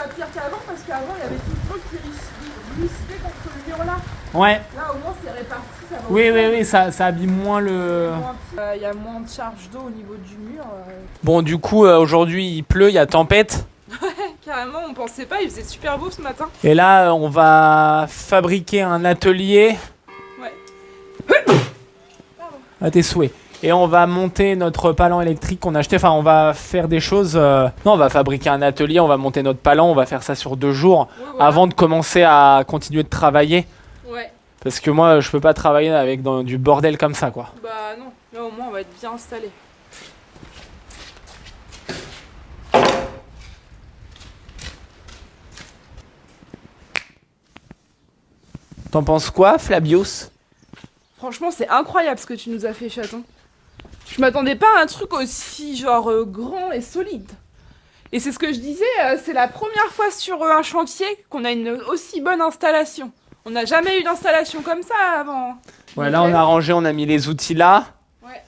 pire qu'avant parce qu'avant il y avait tout le monde qui glistait contre le mur là. Ouais. Là au moins c'est réparti, ça va. Oui, ça abîme moins le... Il y a moins de charge d'eau au niveau du mur. Bon, du coup, aujourd'hui, il pleut, il y a tempête. Carrément, on pensait pas, il faisait super beau ce matin. Et là, on va fabriquer un atelier. Ouais. À tes souhaits. Et on va monter notre palan électrique qu'on a acheté. Enfin, on va faire des choses... Non, on va fabriquer un atelier, on va monter notre palan, on va faire ça sur 2 jours. Ouais, voilà. Avant de commencer à continuer de travailler. Ouais. Parce que moi, je peux pas travailler avec du bordel comme ça, quoi. Bah non, là au moins on va être bien installé. T'en penses quoi, Flabius? Franchement, c'est incroyable ce que tu nous as fait, chaton. Je m'attendais pas à un truc aussi genre grand et solide. Et c'est ce que je disais, c'est la première fois sur un chantier qu'on a une aussi bonne installation. On n'a jamais eu d'installation comme ça avant. Ouais, là, on a rangé, on a mis les outils là. Ouais.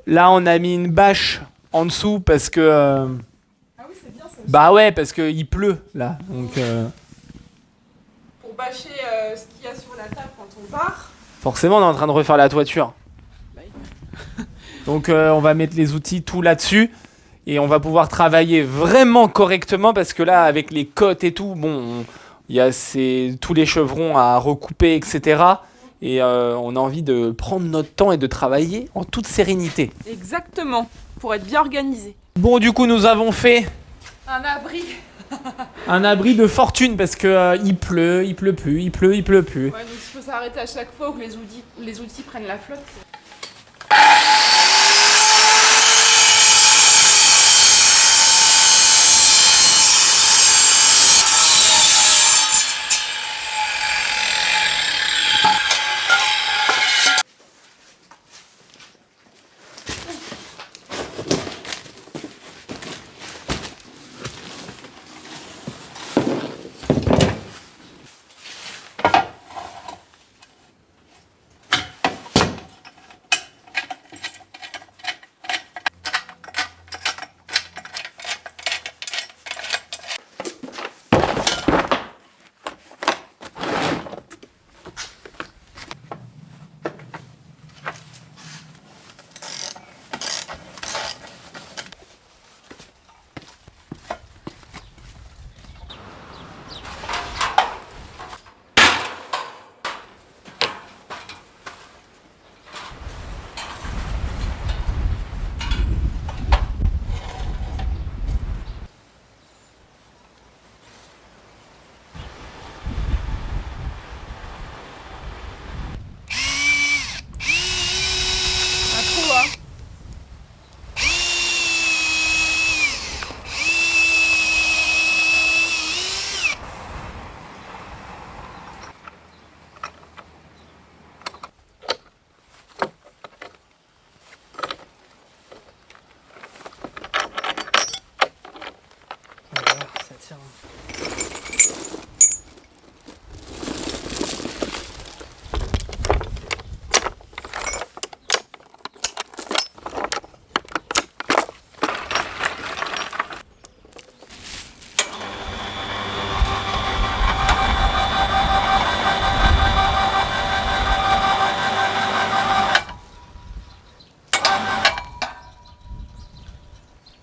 Là, on a mis une bâche en dessous parce que... Ah oui, c'est bien ça. Bah ouais, parce qu'il pleut, là. Donc, Pour bâcher ce qu'il y a sur la table quand on part. forcément, on est en train de refaire la toiture. Bah, Donc, on va mettre les outils tout là-dessus. Et on va pouvoir travailler vraiment correctement parce que là, avec les côtes et tout, bon, il y a tous les chevrons à recouper, etc. Et on a envie de prendre notre temps et de travailler en toute sérénité. exactement, pour être bien organisé. Bon, du coup, nous avons fait Un abri. un abri de fortune parce que il pleut plus, il pleut plus. Ouais, donc il faut s'arrêter à chaque fois où les outils prennent la flotte.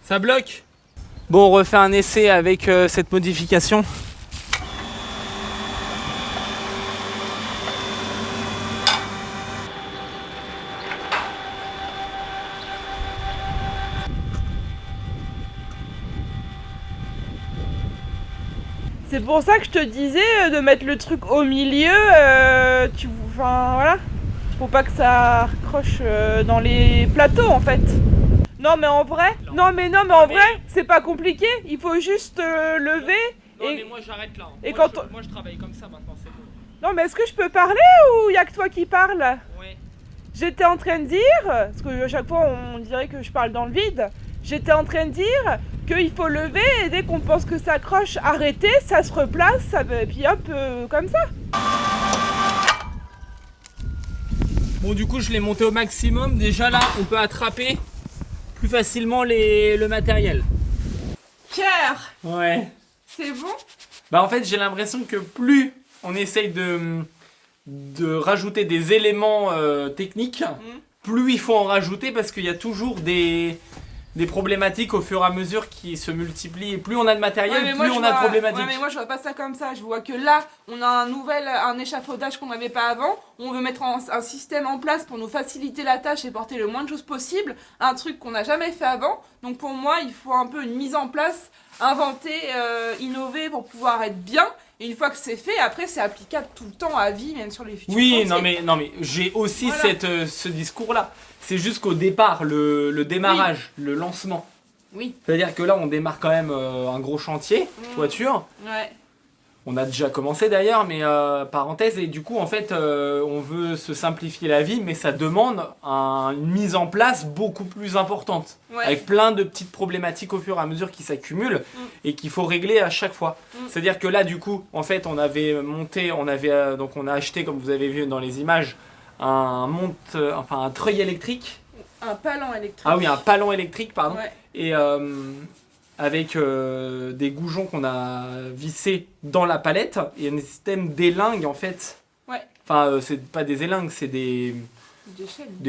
Ça bloque. Bon, on refait un essai avec cette modification. C'est pour ça que je te disais de mettre le truc au milieu, enfin voilà, faut pas que ça accroche dans les plateaux en fait. Non mais en vrai, non mais en vrai, c'est pas compliqué, il faut juste lever. Non, et... mais moi j'arrête là. Et moi je travaille comme ça maintenant, c'est bon. Non mais est-ce que je peux parler ou y a que toi qui parles? Ouais. J'étais en train de dire, parce que à chaque fois on dirait que je parle dans le vide, j'étais en train de dire qu'il faut lever et dès qu'on pense que ça accroche, arrêter, ça se replace, et puis hop, comme ça. Bon, du coup, je l'ai monté au maximum. Déjà là, on peut attraper plus facilement le matériel. Pierre, Ouais. c'est bon? Bah en fait j'ai l'impression que plus on essaye de rajouter des éléments techniques, plus il faut en rajouter parce qu'il y a toujours des problématiques au fur et à mesure qui se multiplient. Et plus on a de matériel, Ouais, plus on a de problématiques. Ouais, mais moi je vois pas ça comme ça. Je vois que là, on a un échafaudage qu'on n'avait pas avant. On veut mettre un système en place pour nous faciliter la tâche et porter le moins de choses possible. Un truc qu'on n'a jamais fait avant. Donc pour moi, il faut un peu une mise en place, inventer, innover pour pouvoir être bien. Et une fois que c'est fait, après c'est applicable tout le temps à vie, même sur les futurs Oui, chantiers. non mais j'ai aussi Voilà. ce discours-là. C'est juste qu'au départ, le démarrage, le lancement. Oui. C'est-à-dire que là, on démarre quand même un gros chantier, toiture. Ouais. On a déjà commencé d'ailleurs, mais parenthèse. Et du coup, en fait, on veut se simplifier la vie, mais ça demande une mise en place beaucoup plus importante. Ouais. Avec plein de petites problématiques au fur et à mesure qui s'accumulent et qu'il faut régler à chaque fois. C'est-à-dire que là, du coup, en fait, on avait monté, donc on a acheté, comme vous avez vu dans les images, un treuil électrique. Un palan électrique. Ah oui, un palan électrique, pardon. Ouais. Et avec des goujons qu'on a vissés dans la palette et un système d'élingues en fait. Ouais. Enfin, c'est pas des élingues, c'est des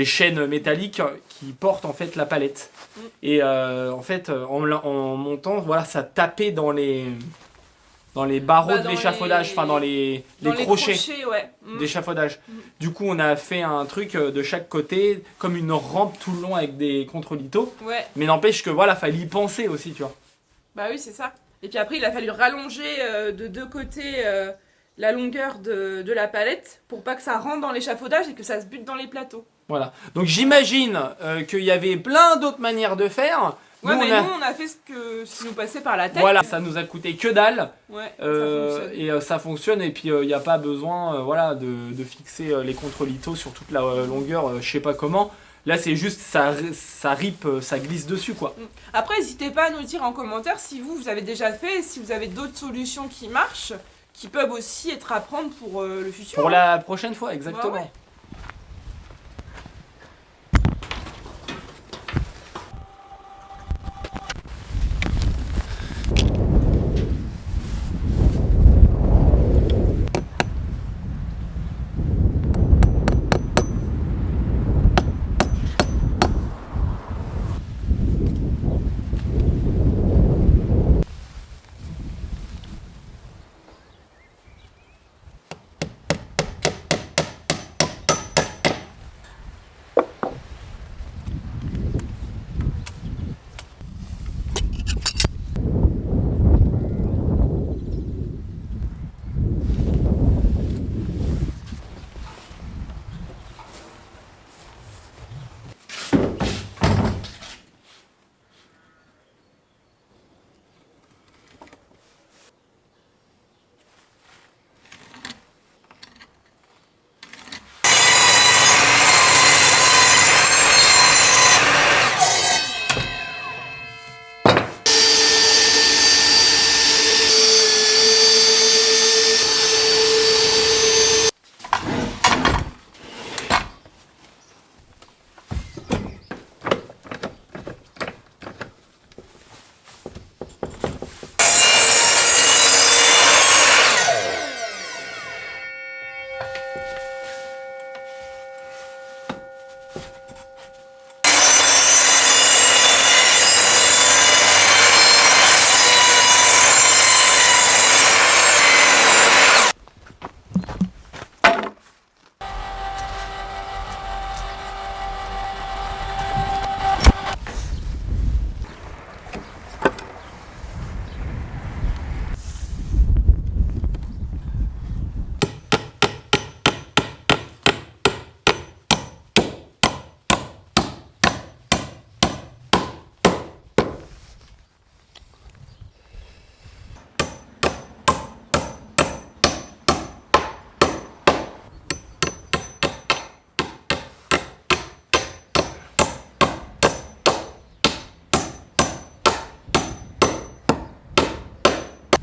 chaînes métalliques qui portent en fait la palette. Et en fait, en montant, voilà, ça tapait dans les barreaux de l'échafaudage, enfin dans les crochets ouais. d'échafaudage. Du coup, on a fait un truc de chaque côté, comme une rampe tout le long avec des contre-lithos. Ouais. Mais n'empêche que voilà, fallait y penser aussi, tu vois. Bah oui, c'est ça. Et puis après, il a fallu rallonger de deux côtés la longueur de la palette pour pas que ça rentre dans l'échafaudage et que ça se bute dans les plateaux. Voilà. Donc j'imagine qu'il y avait plein d'autres manières de faire. Ouais, nous, on a fait ce qui nous passait par la tête. Voilà, ça nous a coûté que dalle. Ouais, ça fonctionne. Et puis il n'y a pas besoin voilà, de fixer les contre-lithos sur toute la longueur, je sais pas comment. Là, c'est juste, ça rip, ça glisse dessus, quoi. Après, n'hésitez pas à nous dire en commentaire si vous avez déjà fait, et si vous avez d'autres solutions qui marchent, qui peuvent aussi être à prendre pour le futur. Pour la prochaine fois, exactement. Ouais.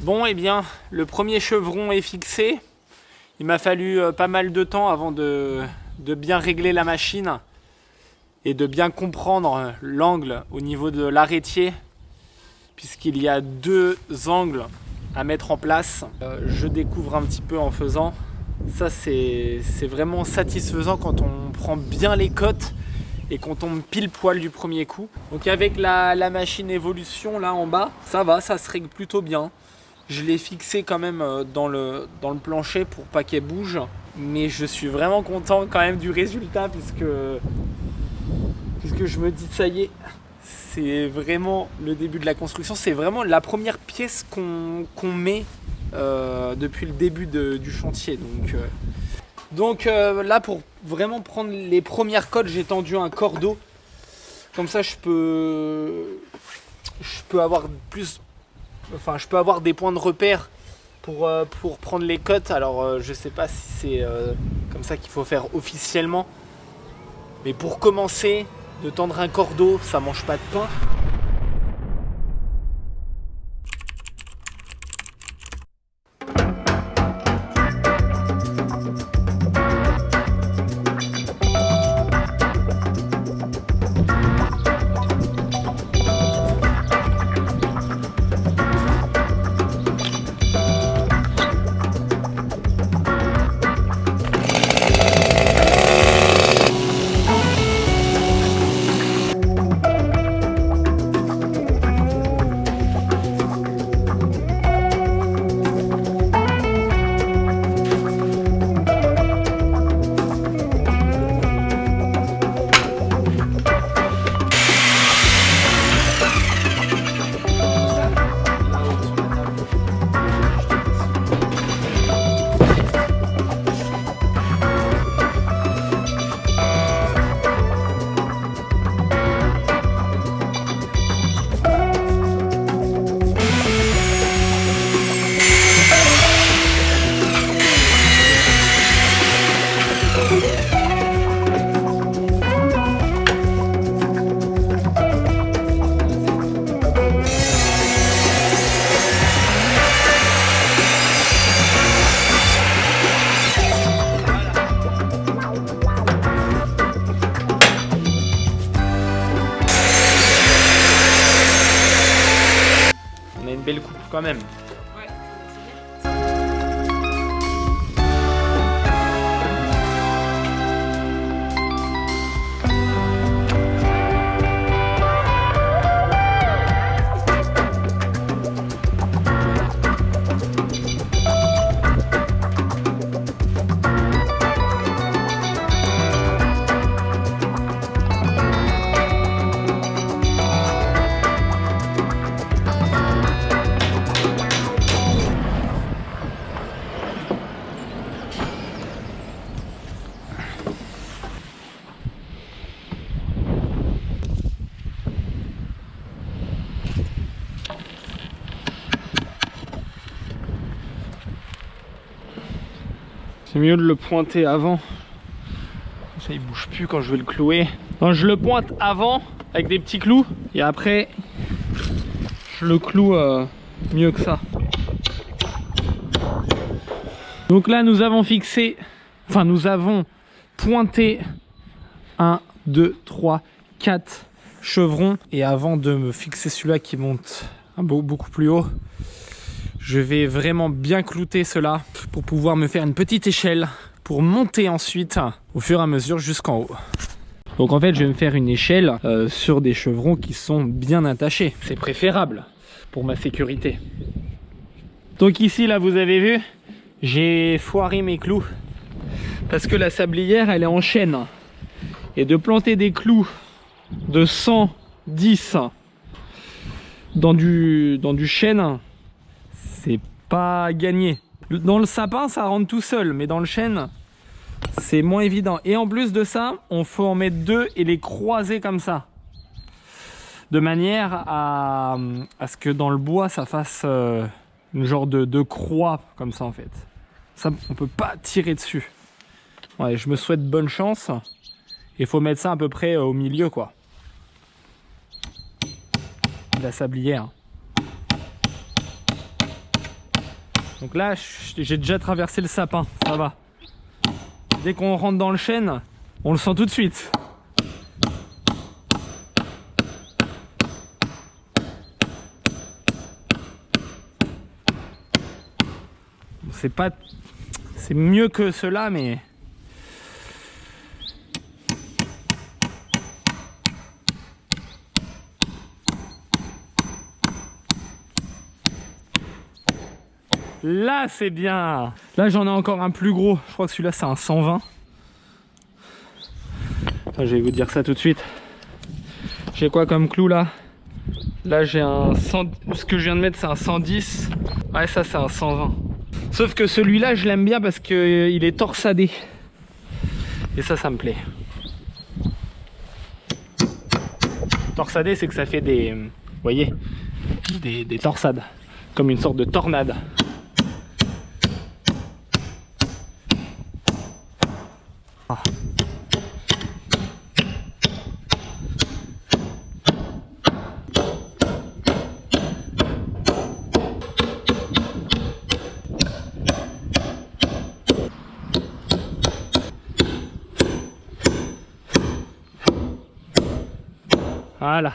Bon, et bien, le premier chevron est fixé. Il m'a fallu pas mal de temps avant de bien régler la machine et de bien comprendre l'angle au niveau de l'arrêtier, puisqu'il y a deux angles à mettre en place. Je découvre un petit peu en faisant. Ça c'est vraiment satisfaisant quand on prend bien les cotes et qu'on tombe pile poil du premier coup. Donc avec la machine évolution là en bas, ça va, ça se règle plutôt bien. Je l'ai fixé quand même dans le plancher pour pas qu'elle bouge. Mais je suis vraiment content quand même du résultat puisque je me dis ça y est, c'est vraiment le début de la construction. C'est vraiment la première pièce qu'on met depuis le début du chantier. Donc là, pour vraiment prendre les premières cotes, j'ai tendu un cordeau. Comme ça, je peux avoir je peux avoir des points de repère pour prendre les cotes. Alors, je sais pas si c'est comme ça qu'il faut faire officiellement. Mais pour commencer, de tendre un cordeau, ça mange pas de pain. Belle coupe quand même. Ouais. C'est mieux de le pointer avant. Ça il bouge plus quand je vais le clouer. Donc je le pointe avant avec des petits clous et après je le cloue mieux que ça. Donc là nous avons fixé, enfin nous avons pointé 1, 2, 3, 4 chevrons. Et avant de me fixer celui-là qui monte beaucoup plus haut, je vais vraiment bien clouter cela pour pouvoir me faire une petite échelle pour monter ensuite au fur et à mesure jusqu'en haut. Donc en fait je vais me faire une échelle sur des chevrons qui sont bien attachés. C'est préférable pour ma sécurité. Donc ici là vous avez vu, j'ai foiré mes clous parce que la sablière elle est en chaîne. Et de planter des clous de 110 dans du chêne, c'est pas gagné. Dans le sapin ça rentre tout seul, mais dans le chêne c'est moins évident. Et en plus de ça, on faut en mettre deux et les croiser comme ça, de manière à ce que dans le bois ça fasse une genre de croix comme ça en fait. Ça on peut pas tirer dessus. Ouais, je me souhaite bonne chance. Il faut mettre ça à peu près au milieu quoi, de la sablière. Donc là j'ai déjà traversé le sapin, ça va. Dès qu'on rentre dans le chêne, on le sent tout de suite. c'est pas... C'est mieux que cela, mais... Là, c'est bien. Là, j'en ai encore un plus gros. Je crois que celui-là, c'est un 120. Enfin, je vais vous dire ça tout de suite. J'ai quoi comme clou là? Là, j'ai un 100... Ce que je viens de mettre, c'est un 110. Ouais, ça, c'est un 120. Sauf que celui-là, je l'aime bien parce qu'il est torsadé. Et ça me plaît. Torsadé, c'est que ça fait des... Vous voyez? Des torsades. Comme une sorte de tornade. Ah. Voilà.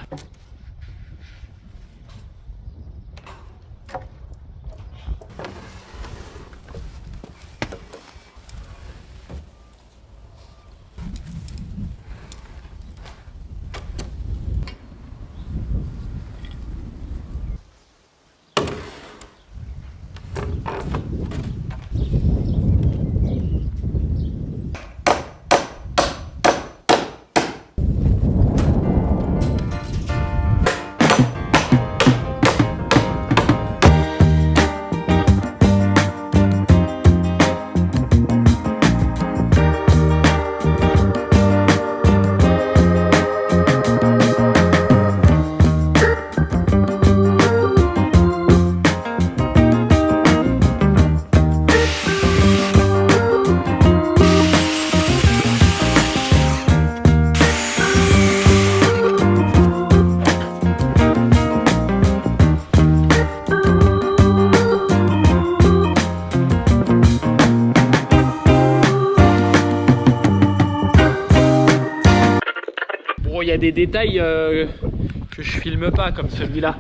Il y a des détails que je filme pas, comme celui-là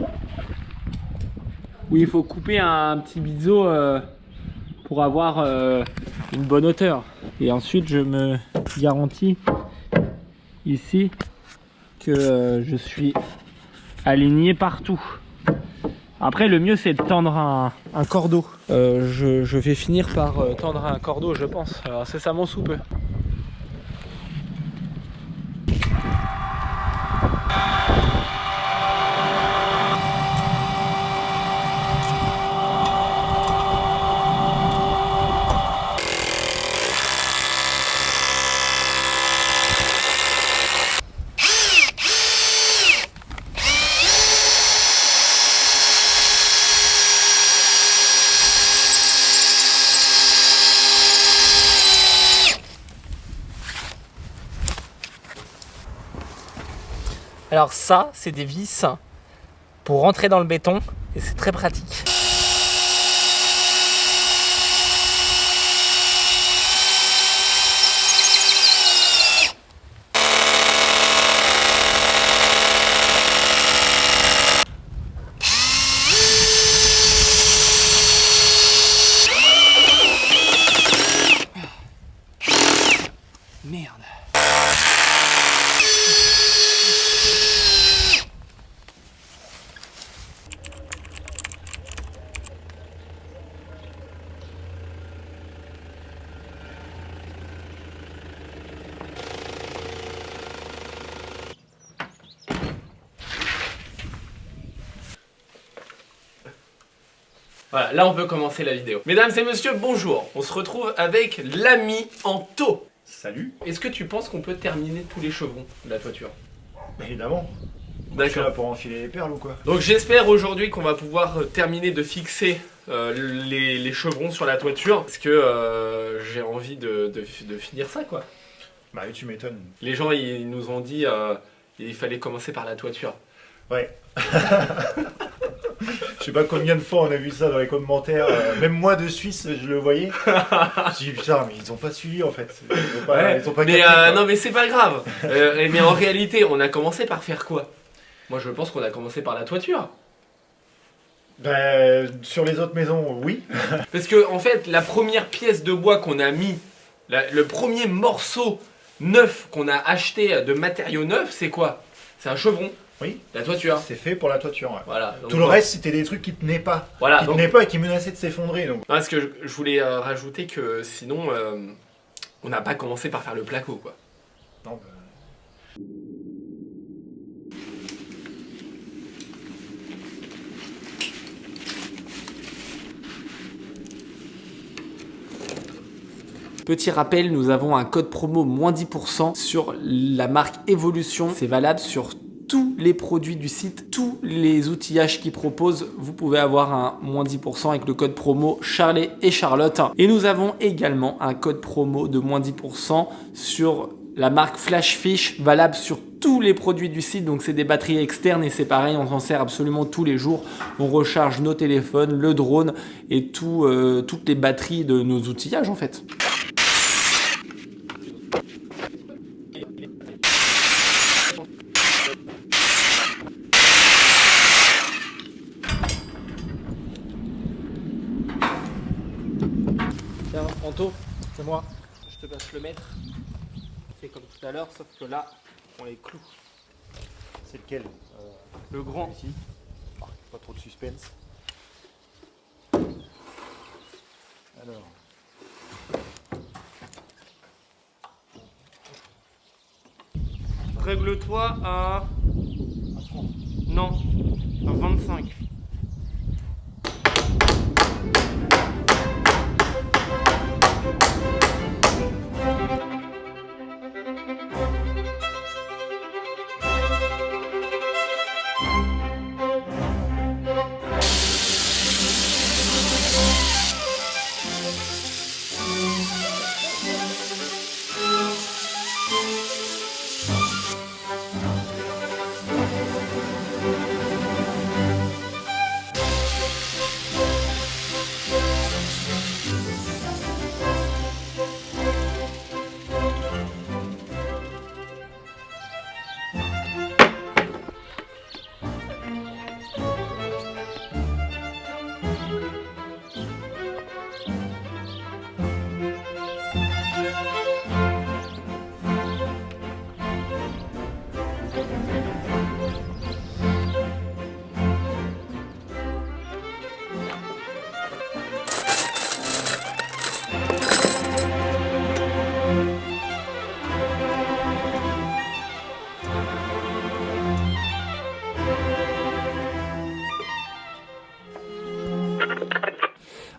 où il faut couper un petit biseau pour avoir une bonne hauteur. Et ensuite je me garantis ici que je suis aligné partout. Après le mieux c'est de tendre un cordeau. Je vais finir par tendre un cordeau, je pense, incessamment sous peu. Alors ça, c'est des vis pour rentrer dans le béton et c'est très pratique. Merde. Voilà, là on peut commencer la vidéo. Mesdames et messieurs, bonjour. On se retrouve avec l'ami Anto. Salut. Est-ce que tu penses qu'on peut terminer tous les chevrons de la toiture? Évidemment. Je suis là D'accord. pour enfiler les perles ou quoi? Donc j'espère aujourd'hui qu'on va pouvoir terminer de fixer les chevrons sur la toiture. Parce que j'ai envie de finir ça quoi. Bah oui, tu m'étonnes. Les gens ils nous ont dit il fallait commencer par la toiture. Ouais. Je sais pas combien de fois on a vu ça dans les commentaires. Même moi de Suisse, je le voyais. Je dis putain, mais ils ont pas suivi en fait. Ils ont pas mais capté, quoi. non mais c'est pas grave. Mais en réalité, on a commencé par faire quoi? Moi je pense qu'on a commencé par la toiture. Sur les autres maisons, oui. Parce que en fait, la première pièce de bois qu'on a mis, le premier morceau neuf qu'on a acheté de matériaux neufs, c'est quoi? C'est un chevron. Oui. La toiture. C'est fait pour la toiture. Ouais. Voilà. Donc, tout le reste, c'était des trucs qui tenaient pas. Voilà. Qui tenaient pas et qui menaçaient de s'effondrer. Donc. Non, parce que je voulais rajouter que sinon, on n'a pas commencé par faire le placo, quoi. Non, Petit rappel, nous avons un code promo moins 10% sur la marque Evolution. C'est valable sur tous les produits du site, tous les outillages qu'ils proposent. Vous pouvez avoir un moins 10% avec le code promo Charlet et Charlotte. Et nous avons également un code promo de moins 10% sur la marque Flashfish, valable sur tous les produits du site. Donc c'est des batteries externes et c'est pareil, on s'en sert absolument tous les jours. On recharge nos téléphones, le drone et toutes les batteries de nos outillages en fait. Tiens, Anto, c'est moi. je te passe le mètre. C'est comme tout à l'heure, sauf que là, on les cloue. C'est lequel Le grand. Ici. Pas trop de suspense. Alors. Règle-toi à 30. Non, à 25.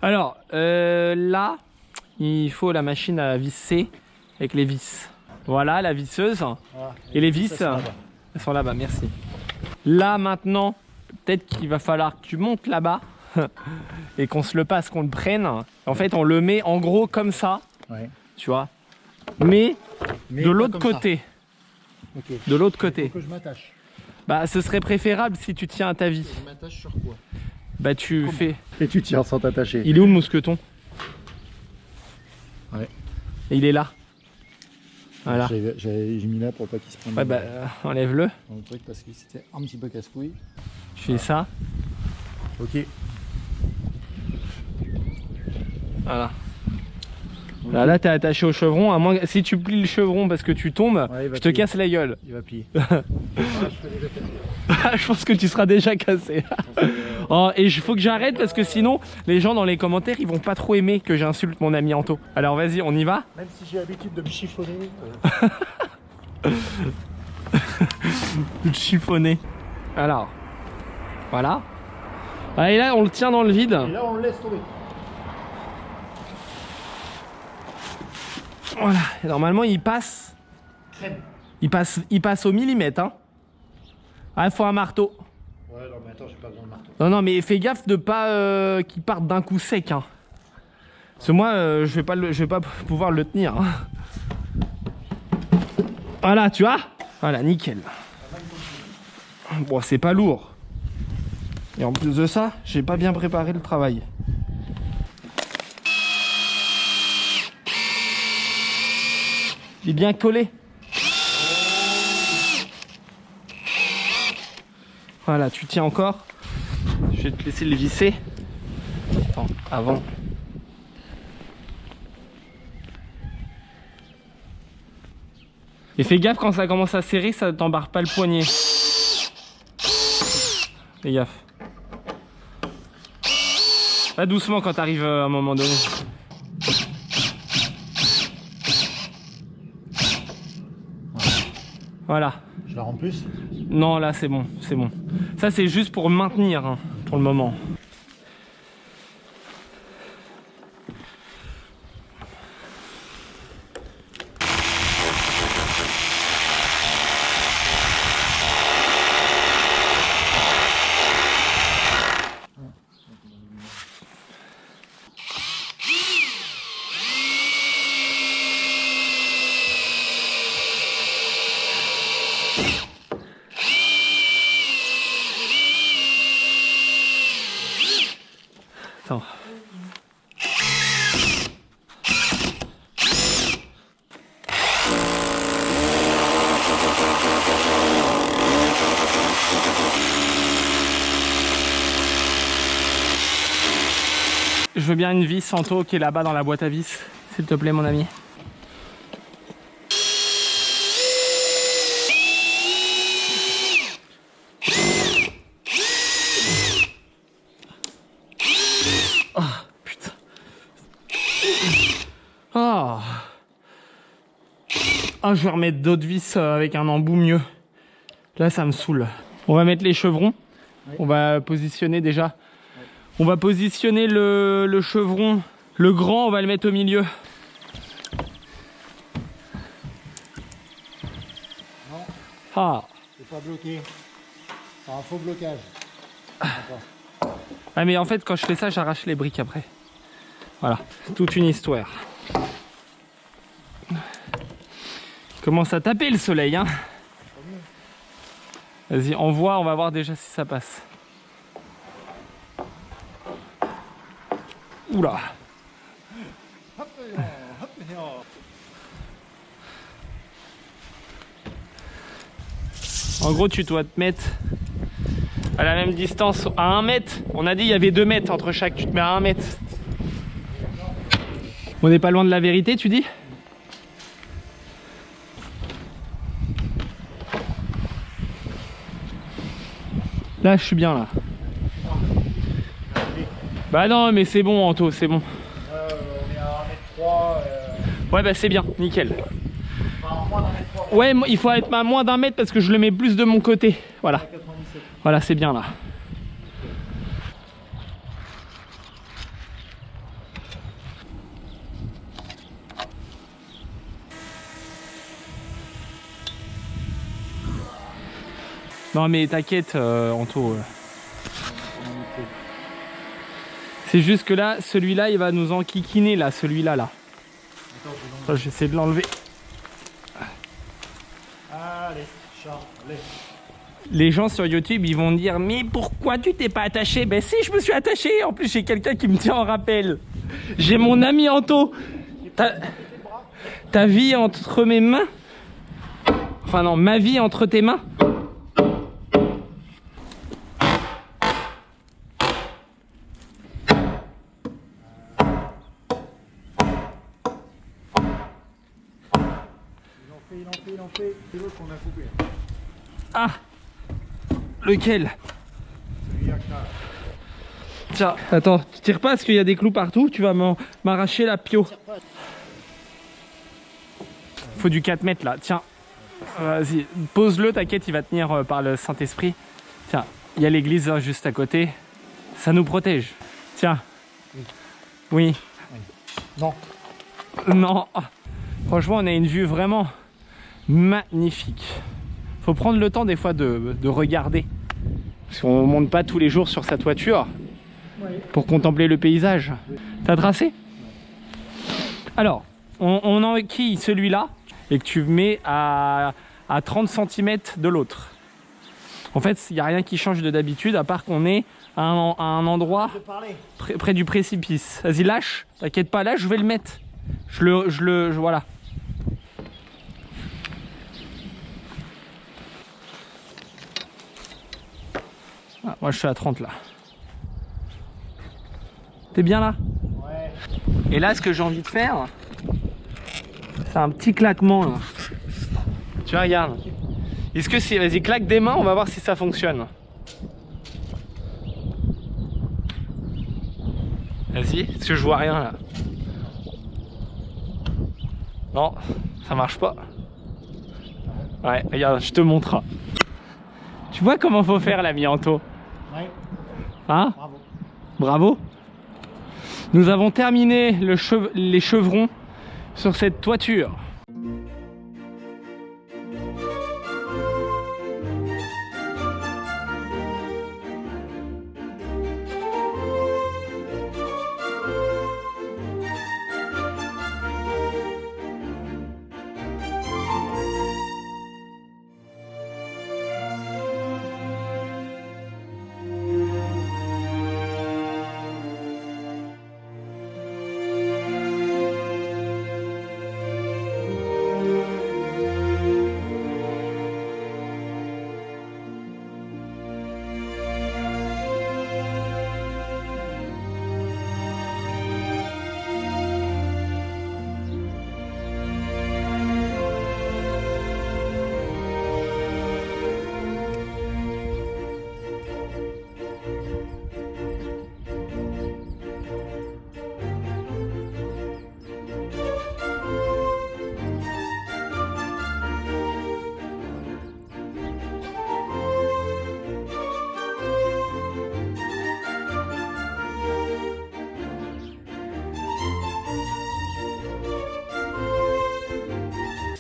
Alors, là, il faut la machine à visser avec les vis. Voilà, la visseuse. Et les vis, elles sont là-bas, merci. Là, maintenant, peut-être qu'il va falloir que tu montes là-bas et qu'on se le passe, qu'on le prenne. En fait, on le met en gros comme ça, tu vois. Mais de l'autre côté. Okay. De l'autre côté. Il faut que je m'attache. Bah, ce serait préférable si tu tiens à ta vie. Je m'attache sur quoi? Bah, tu fais. Et tu tiens sans t'attacher. Il est où le mousqueton? Ouais. Et il est là. Voilà. J'ai mis là pour pas qu'il se prenne. Ouais, bah, enlève-le. Dans le truc parce que c'était un petit peu casse-couille. Tu fais ça. Ok. Voilà. Là, t'es attaché au chevron. À moins... Si tu plies le chevron parce que tu tombes, je te casse la gueule. Il va plier. Je pense que tu seras déjà cassé. Oh, et il faut que j'arrête parce que sinon, les gens dans les commentaires, ils vont pas trop aimer que j'insulte mon ami Anto. Alors vas-y, on y va? Même si j'ai l'habitude de me chiffonner. De chiffonner. Alors, voilà. Et là, on le tient dans le vide. Et là, on le laisse tomber. Voilà. Et normalement, il passe. Crème. Il passe au millimètre. Hein. Ah, il faut un marteau. Ouais, non, mais attends, j'ai pas besoin de marteau. Non, non, mais fais gaffe de pas qu'il parte d'un coup sec. Hein. Parce que moi, je vais pas pouvoir le tenir. Hein. Voilà, tu vois? Voilà, nickel. Bon, c'est pas lourd. Et en plus de ça, j'ai pas bien préparé le travail. Il est bien collé. Voilà, tu tiens encore. Je Je vais te laisser le visser. Attends, avant. Et fais gaffe quand ça commence à serrer, ça t'embarque pas le poignet. Fais gaffe. Va doucement quand t'arrives à un moment donné. Voilà. Je la rends plus? Non, là c'est bon, c'est bon. Ça c'est juste pour maintenir hein, pour le moment. Attends. Je veux bien une vis Santo qui est là-bas dans la boîte à vis, s'il te plaît mon ami. Oh. Ah, je vais remettre d'autres vis avec un embout mieux. Là, ça me saoule. On va mettre les chevrons. Oui. On va positionner déjà. Oui. On va positionner le chevron. Le grand, on va le mettre au milieu. Non. Ah. C'est pas bloqué. C'est un faux blocage. Ah, mais en fait, quand je fais ça, j'arrache les briques après. Voilà. Toute une histoire. Commence à taper le soleil, hein. Vas-y, envoie, on va voir déjà si ça passe. Oula. En gros, tu dois te mettre à la même distance, à 1 mètre. On a dit il y avait 2 mètres entre chaque, tu te mets à 1 mètre. On n'est pas loin de la vérité, tu dis ? Là, je suis bien là. Bah non, mais c'est bon, Anto, c'est bon. On est à 1m3. Ouais, bah c'est bien, nickel. Enfin, moins d'1m3. Ouais, il faut être à moins d'1 mètre parce que je le mets plus de mon côté. Voilà. Voilà, c'est bien là. Non mais t'inquiète Anto. C'est juste que là, celui-là, il va nous enquiquiner là, celui-là là. Attends, je vais essayer de l'enlever. Allez, Charles. Les gens sur YouTube, ils vont dire mais pourquoi tu t'es pas attaché? Ben si, je me suis attaché. En plus, j'ai quelqu'un qui me tient en rappel. J'ai mon ami Anto. Ta vie entre mes mains. Enfin non, ma vie entre tes mains. Il en fait. C'est l'autre qu'on a coupé. Ah, lequel? Tiens, attends, tu tires pas parce qu'il y a des clous partout, tu vas m'arracher la pio. Faut du 4 mètres là, tiens. Vas-y, pose-le, t'inquiète, il va tenir par le Saint-Esprit. Tiens, il y a l'église juste à côté. Ça nous protège. Tiens. Oui. Non. Non. Franchement, on a une vue vraiment magnifique. Faut prendre le temps des fois de regarder. Parce qu'on monte pas tous les jours sur sa toiture pour contempler le paysage. T'as tracé? Alors, on enquille celui-là et que tu mets à 30 cm de l'autre. En fait, il n'y a rien qui change de d'habitude à part qu'on est à un endroit près du précipice. Vas-y, lâche. T'inquiète pas, là, je vais le mettre. Voilà. Ah, moi, je suis à 30 là. T'es bien là? Ouais. Et là, ce que j'ai envie de faire, c'est un petit claquement là. Tu vois, regarde. Est-ce que c'est... Vas-y, claque des mains, on va voir si ça fonctionne. Vas-y, parce que je vois rien là. Non, ça marche pas. Ouais, regarde, je te montre. Tu vois comment faut faire l'ami Anto? Ouais. Hein? Bravo. Bravo. Nous avons terminé les chevrons sur cette toiture.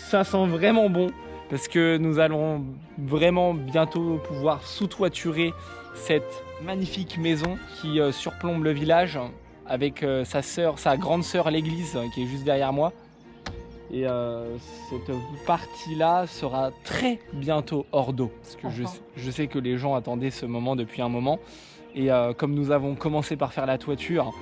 Ça sent vraiment bon parce que nous allons vraiment bientôt pouvoir sous-toiturer cette magnifique maison qui surplombe le village avec sa grande sœur l'église qui est juste derrière moi. Et cette partie-là sera très bientôt hors d'eau parce que je sais que les gens attendaient ce moment depuis un moment. Et comme nous avons commencé par faire la toiture,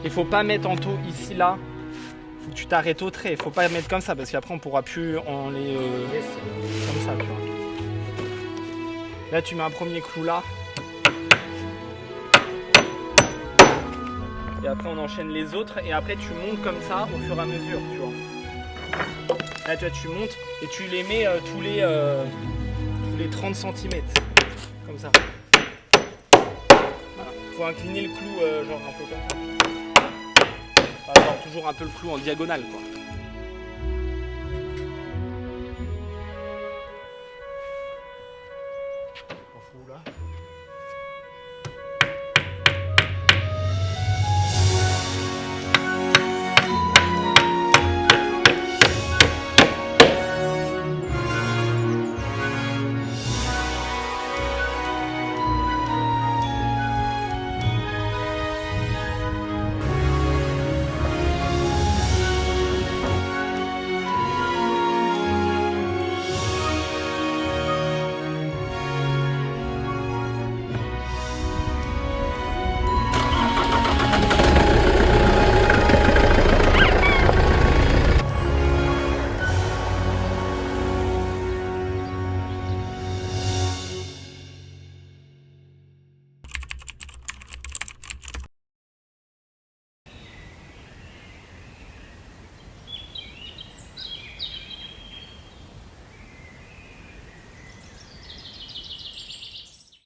il faut pas mettre en taux ici là. Faut que tu t'arrêtes au trait. Il faut pas mettre comme ça parce qu'après on pourra plus en les comme ça. Tu vois. Là tu mets un premier clou là. Et après on enchaîne les autres et après tu montes comme ça au fur et à mesure, tu vois. Là tu vois, tu montes et tu les mets tous les 30 cm. Comme ça. Voilà. Faut incliner le clou genre un peu comme ça. Genre toujours un peu le clou en diagonale quoi.